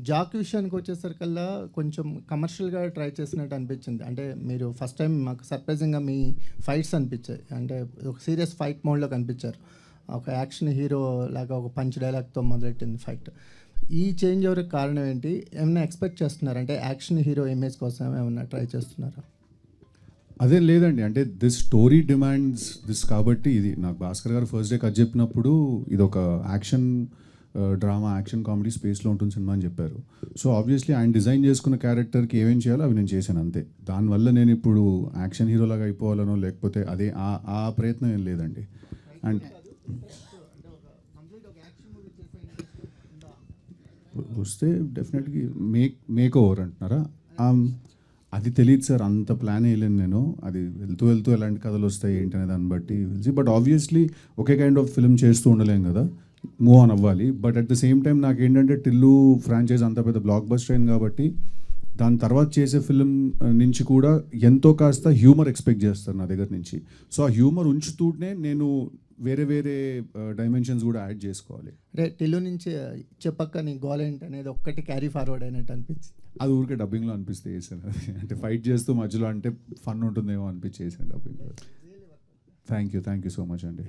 Jack విషయానికి వచ్చేసరికల్లా కొంచెం కమర్షియల్గా ట్రై చేసినట్టు అనిపించింది. అంటే మీరు ఫస్ట్ టైం మాకు సర్ప్రైజింగ్గా మీ ఫైట్స్ అనిపించాయి. అంటే ఒక సీరియస్ ఫైట్ మోడ్లో కనిపించారు. ఒక యాక్షన్ హీరో లాగా ఒక పంచ్ డైలాగ్తో మొదలెట్టింది ఫైట్. ఈ చేంజ్ ఓవర్కి కారణం ఏంటి? ఏమైనా ఎక్స్పెక్ట్ చేస్తున్నారు? అంటే యాక్షన్ హీరో ఇమేజ్ కోసం ఏమైనా ట్రై చేస్తున్నారా? అదేం లేదండి. అంటే దిస్ స్టోరీ డిమాండ్స్ దిస్ కాబట్టి ఇది నాకు భాస్కర్ గారు ఫస్ట్ డే కథ చెప్పినప్పుడు ఇది ఒక యాక్షన్ డ్రామా, యాక్షన్ కామెడీ స్పేస్లో ఉంటుంది సినిమా అని చెప్పారు. సో ఆబ్వియస్లీ ఆయన డిజైన్ చేసుకున్న క్యారెక్టర్కి ఏమేం చేయాలో అవి నేను చేశాను అంతే. దానివల్ల నేను ఇప్పుడు యాక్షన్ హీరోలాగా అయిపోవాలనో లేకపోతే అదే ఆ ప్రయత్నం ఏం లేదండి. అండ్ వస్తే డెఫినెట్గా మేక్ ఓవర్ అంటున్నారా? అది తెలియదు సార్, అంత ప్లాన్ వేయలేను నేను. అది వెళ్తూ వెళ్తూ ఎలాంటి కథలు వస్తాయి ఏంటనే దాన్ని బట్టి తెలిసి. But obviously okay kind of film చేస్తూ ఉండలేం కదా, మూవ్ ఆన్ అవ్వాలి. But at the same time నాకు ఏంటంటే టిల్లు ఫ్రాంచైజ్ అంత పెద్ద బ్లాక్ బస్టర్ అయింది కాబట్టి దాని తర్వాత చేసే ఫిల్మ్ నుంచి కూడా ఎంతో కాస్త హ్యూమర్ ఎక్స్పెక్ట్ చేస్తారు నా దగ్గర నుంచి. సో ఆ హ్యూమర్ ఉంచుతూనే నేను వేరే వేరే డైమెన్షన్స్ కూడా యాడ్ చేసుకోవాలి. అంటే టిల్లు నుంచి చెప్పక్క నీ గోల్ ఏంటి అనేది ఒక్కటి క్యారీ ఫార్వర్డ్ అయినట్టు అనిపించింది. అది ఊరికే డబ్బింగ్లో అనిపిస్తే చేశాను. అది అంటే ఫైట్ చేస్తూ మధ్యలో అంటే ఫన్ ఉంటుందేమో అనిపించి చేశాను డబ్బింగ్లో. థ్యాంక్ యూ సో మచ్ అండి.